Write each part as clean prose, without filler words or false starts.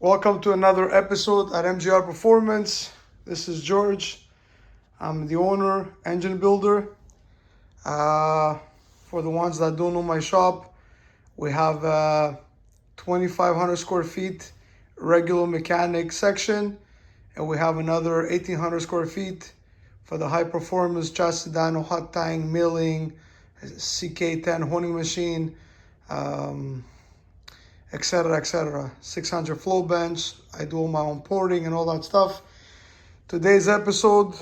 Welcome to another episode at MGR Performance. This is George. I'm the owner, engine builder. For the ones that don't know my shop, we have 2,500 square feet regular mechanic section, and we have another 1,800 square feet for the high performance chassis dyno, hot tying, milling, CK10 honing machine, etc., etc. 600 flow bench. I do all my own porting and all that stuff. Today's episode,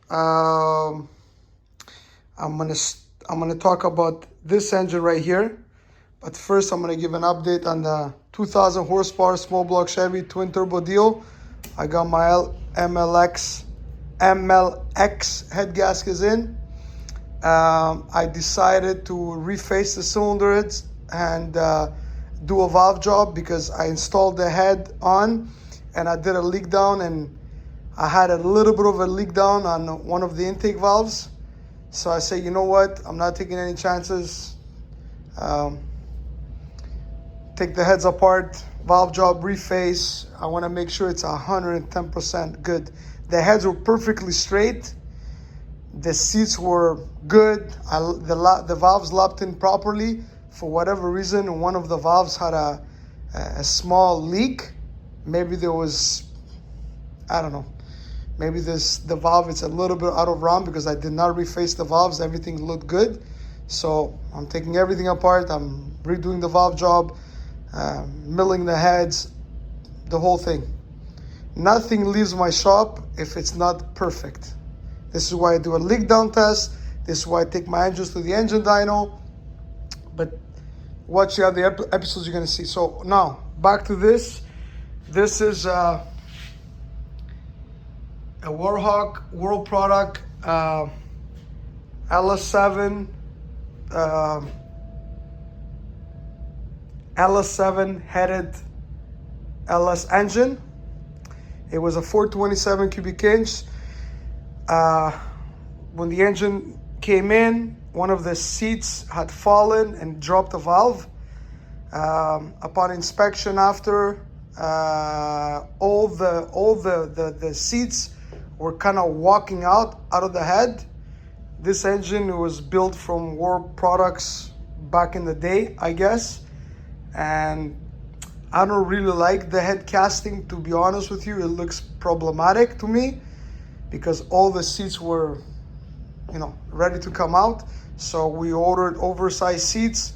I'm gonna talk about this engine right here. But first, I'm gonna give an update on the 2,000 horsepower small block Chevy twin turbo deal. I got my MLX head gaskets in. I decided to reface the cylinder heads and do a valve job because I installed the head on and I did a leak down, and I had a little bit of a leak down on one of the intake valves. So I say, you know what, I'm not taking any chances. Take the heads apart, valve job, reface. I want to make sure it's 110% good. The heads were perfectly straight. The seats were good. The valves locked in properly. For whatever reason, one of the valves had a small leak. Maybe there was, I don't know. Maybe the valve is a little bit out of round because I did not reface the valves. Everything looked good. So I'm taking everything apart. I'm redoing the valve job, milling the heads, the whole thing. Nothing leaves my shop if it's not perfect. This is why I do a leak down test. This is why I take my engines to the engine dyno. But watch the other episodes you're gonna see. So now back to this. This is a Warhawk World product, LS7, LS7 headed LS engine. It was a 427 cubic inch. When the engine came in, one of the seats had fallen and dropped the valve. Upon inspection after, all the seats were kind of walking out of the head. This engine was built from World products back in the day, I guess. And I don't really like the head casting, to be honest with you. It looks problematic to me because all the seats were, ready to come out. So we ordered oversized seats,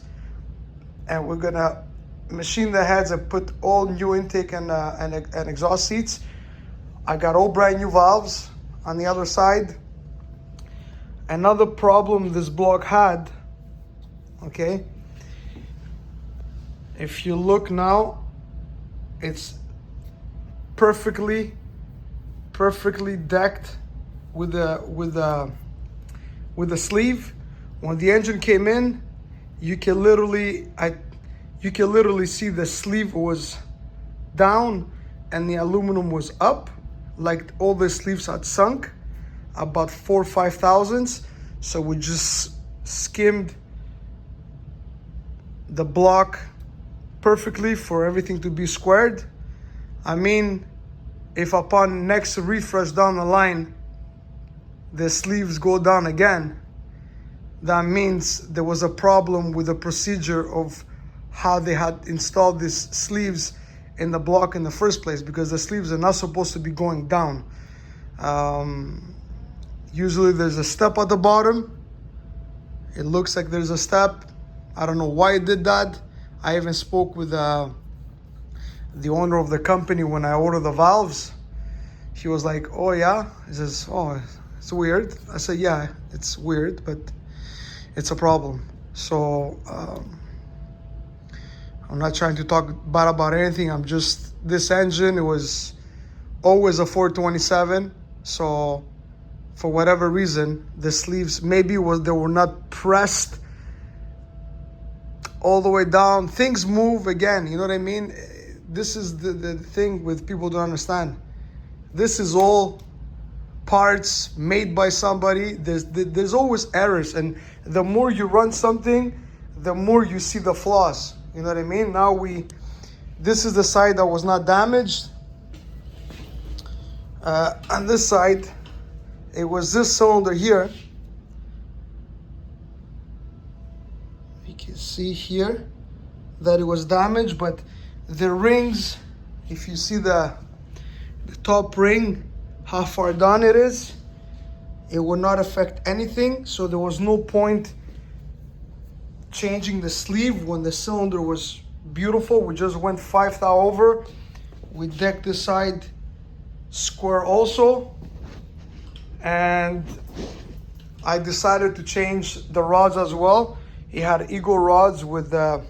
and we're gonna machine the heads and put all new intake and exhaust seats. I got all brand new valves on the other side. Another problem this block had, okay, if you look now, it's perfectly decked with the sleeve. When the engine came in, you can literally see the sleeve was down and the aluminum was up, like all the sleeves had sunk about 4 or 5 thousandths. So we just skimmed the block perfectly for everything to be squared. I mean, if upon next refresh down the line, the sleeves go down again, that means there was a problem with the procedure of how they had installed these sleeves in the block in the first place, because the sleeves are not supposed to be going down. Usually there's a step at the bottom. It looks like there's a step. I don't know why it did that. I even spoke with the owner of the company when I ordered the valves. He was like, oh yeah? He says, oh, it's weird. I said, yeah, it's weird, but it's a problem. So I'm not trying to talk bad about anything. I'm just, this engine, it was always a 427. So for whatever reason, the sleeves maybe they were not pressed all the way down. Things move again, you know what I mean? This is the thing with people don't understand. This is all parts made by somebody. There's always errors, and the more you run something, the more you see the flaws. You know what I mean? Now we This is the side that was not damaged. On this side, it was this cylinder here. You can see here that it was damaged, but the rings, if you see the top ring, how far down it is, it will not affect anything. So there was no point changing the sleeve when the cylinder was beautiful. We just went 5 thou over. We decked this side square also, and I decided to change the rods as well. He had Eagle rods with the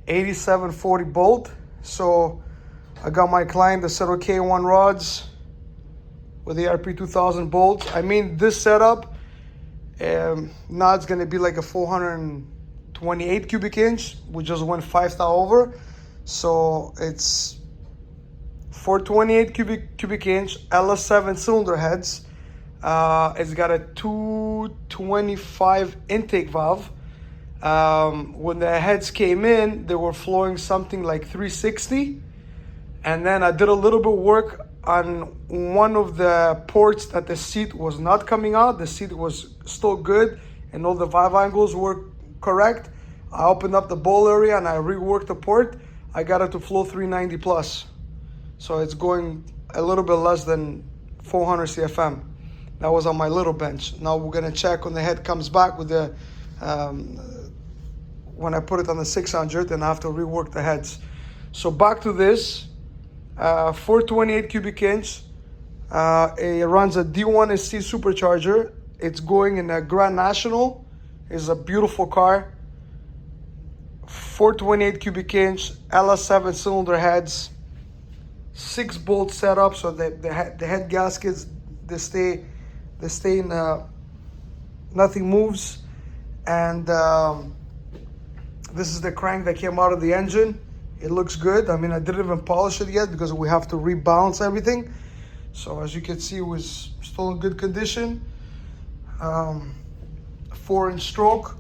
8740 bolt. So I got my client that said, okay, 1 rods with the ARP 2000 bolts. I mean, this setup, now it's gonna be like a 428 cubic inch. We just went 5 thou over. So it's 428 cubic inch, LS7 cylinder heads. It's got a 225 intake valve. When the heads came in, they were flowing something like 360. And then I did a little bit of work on one of the ports that the seat was not coming out. The seat was still good and all the valve angles were correct. I opened up the bowl area and I reworked the port. I got it to flow 390 plus. So it's going a little bit less than 400 CFM. That was on my little bench. Now we're gonna check when the head comes back with the, when I put it on the 600, and I have to rework the heads. So back to this, 428 cubic inch. It runs a D1SC supercharger. It's going in a Grand National. It's a beautiful car. 428 cubic inch, LS7 cylinder heads. 6 bolt setup, so that the head gaskets, they stay in, nothing moves. And this is the crank that came out of the engine. It looks good. I mean, I didn't even polish it yet because we have to rebalance everything. So as you can see, it was still in good condition. 4-inch stroke.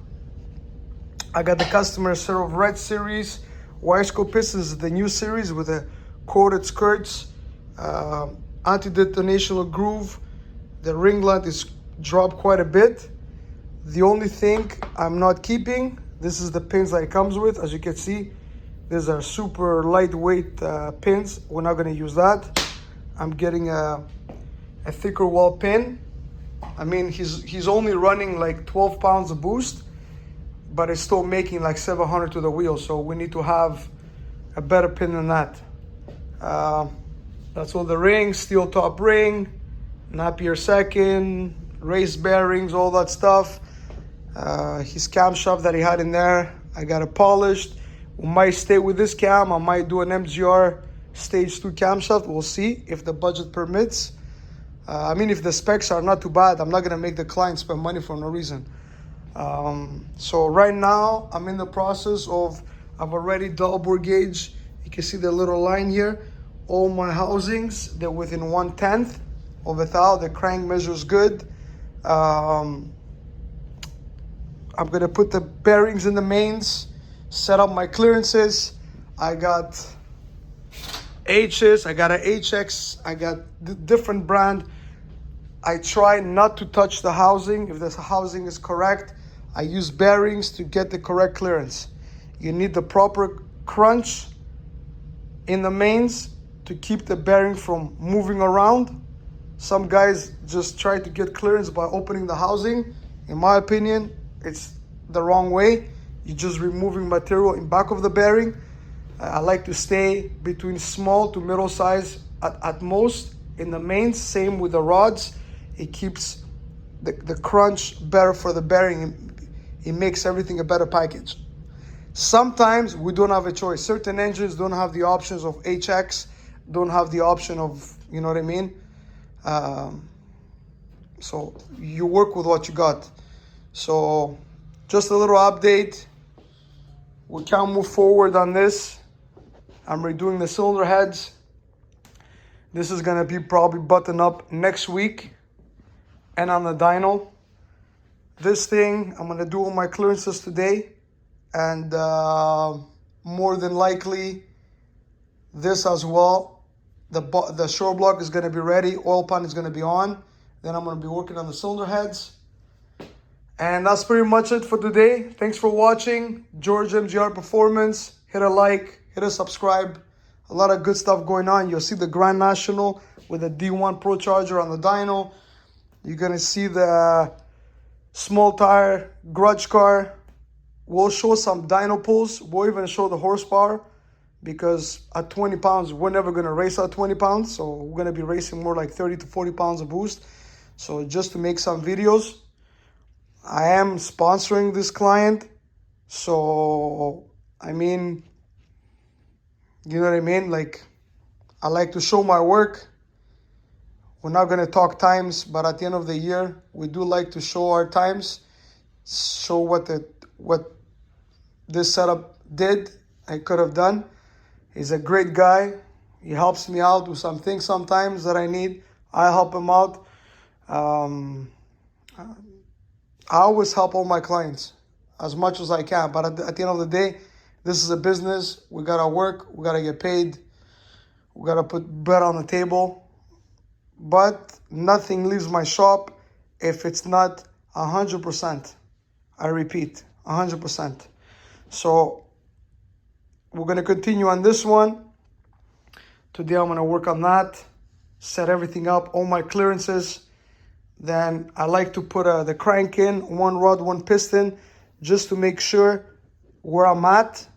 I got the customer set of red series. Wiseco pistons is the new series with a coated skirts, anti-detonational groove. The ring length is dropped quite a bit. The only thing I'm not keeping, this is the pins that it comes with. As you can see, these are super lightweight pins. We're not gonna use that. I'm getting a thicker wall pin. I mean, he's only running like 12 pounds of boost, but it's still making like 700 to the wheel. So we need to have a better pin than that. That's all the rings, steel top ring, Napier second, race bearings, all that stuff. His camshaft that he had in there, I got it polished. We might stay with this cam. I might do an MGR stage 2 camshaft. We'll see if the budget permits. I mean, if the specs are not too bad, I'm not gonna make the client spend money for no reason. So right now, I'm in the process of, I've already double bore gauge. You can see the little line here. All my housings, they're within 1/10 of a thou. The crank measures good. I'm gonna put the bearings in the mains, set up my clearances. I got H's, I got a HX, I got different brand. I try not to touch the housing. If the housing is correct, I use bearings to get the correct clearance. You need the proper crunch in the mains to keep the bearing from moving around. Some guys just try to get clearance by opening the housing. In my opinion, it's the wrong way. You're just removing material in back of the bearing. I like to stay between small to middle size at most in the mains. Same with the rods. It keeps the crunch better for the bearing. It makes everything a better package. Sometimes we don't have a choice. Certain engines don't have the options of HX, don't have the option of, you know what I mean? So you work with what you got. So just a little update. We can't move forward on this. I'm redoing the cylinder heads. This is gonna be probably buttoned up next week. And on the dyno. This thing, I'm gonna do all my clearances today. And more than likely, This as well, the shore block is going to be ready. Oil pan is going to be on. Then I'm going to be working on the cylinder heads. And that's pretty much it for today. Thanks for watching. George MGR Performance. Hit a like, hit a subscribe. A lot of good stuff going on. You'll see the Grand National with the D1 Pro Charger on the dyno. You're going to see the small tire grudge car. We'll show some dyno pulls. We'll even show the horsepower, because at 20 pounds, we're never going to race at 20 pounds. So we're going to be racing more like 30 to 40 pounds of boost. So just to make some videos. I am sponsoring this client. So, I mean, you know what I mean? Like, I like to show my work. We're not going to talk times, but at the end of the year, we do like to show our times, show what this setup did and could have done. He's a great guy. He helps me out with some things sometimes that I need. I help him out. I always help all my clients as much as I can. But at the end of the day, this is a business. We got to work. We got to get paid. We got to put bread on the table. But nothing leaves my shop if it's not 100%. I repeat, 100%. So we're going to continue on this one. Today I'm going to work on that, set everything up, all my clearances. Then I like to put the crank in, one rod, one piston, just to make sure where I'm at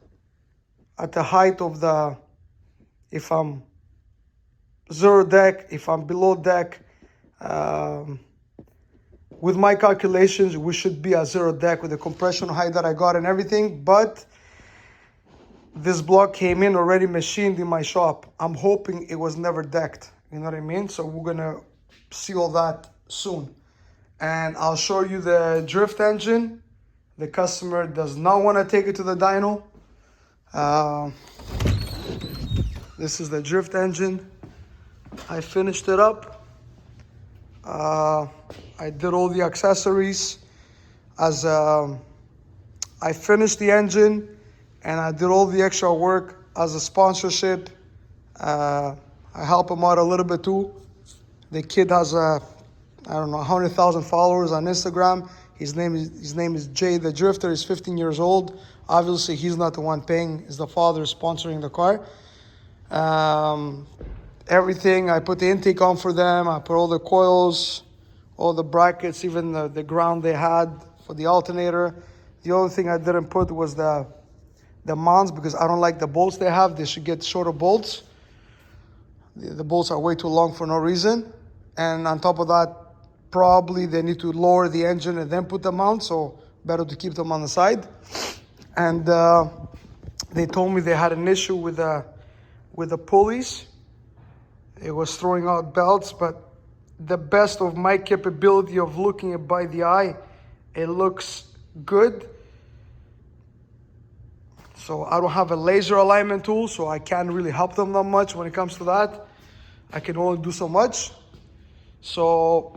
the height of the, if I'm zero deck, if I'm below deck. With my calculations, we should be at zero deck with the compression height that I got and everything. But this block came in already machined in my shop. I'm hoping it was never decked. You know what I mean? So we're going to see all that soon. And I'll show you the drift engine. The customer does not want to take it to the dyno. This is the drift engine. I finished it up. I did all the accessories. As I finished the engine and I did all the extra work as a sponsorship. I help him out a little bit too. The kid has I don't know, 100,000 followers on Instagram. His name is Jay the Drifter. He's 15 years old. Obviously, he's not the one paying. It's the father sponsoring the car. Everything, I put the intake on for them. I put all the coils, all the brackets, even the ground they had for the alternator. The only thing I didn't put was the mounts, because I don't like the bolts they have. They should get shorter bolts. The bolts are way too long for no reason. And on top of that, probably they need to lower the engine and then put them on, so better to keep them on the side. And they told me they had an issue with the pulleys. It was throwing out belts, but the best of my capability of looking it by the eye, it looks good. So I don't have a laser alignment tool, so I can't really help them that much when it comes to that. I can only do so much. So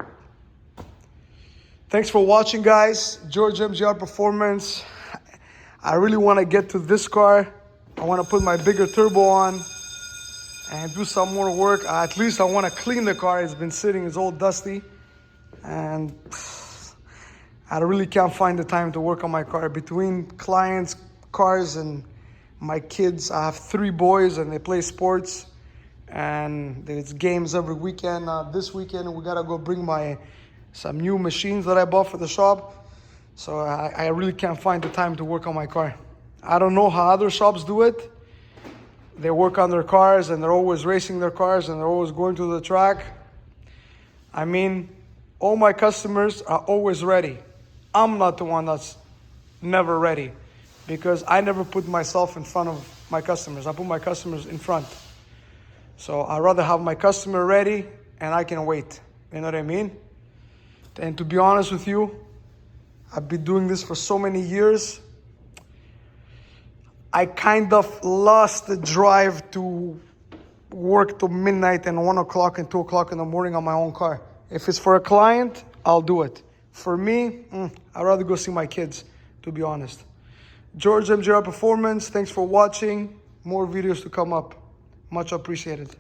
thanks for watching, guys. George MGR Performance. I really want to get to this car. I want to put my bigger turbo on and do some more work. At least I want to clean the car. It's been sitting, it's all dusty. And I really can't find the time to work on my car. Between clients, cars, and my kids, I have 3 boys and they play sports. And there's games every weekend. This weekend we gotta go bring some new machines that I bought for the shop. So I really can't find the time to work on my car. I don't know how other shops do it. They work on their cars and they're always racing their cars and they're always going to the track. I mean, all my customers are always ready. I'm not the one that's never ready, because I never put myself in front of my customers. I put my customers in front. So I'd rather have my customer ready and I can wait. You know what I mean? And to be honest with you, I've been doing this for so many years. I kind of lost the drive to work till midnight and 1 o'clock and 2 o'clock in the morning on my own car. If it's for a client, I'll do it. For me, I'd rather go see my kids, to be honest. George MGR Performance, thanks for watching. More videos to come up. Much appreciated.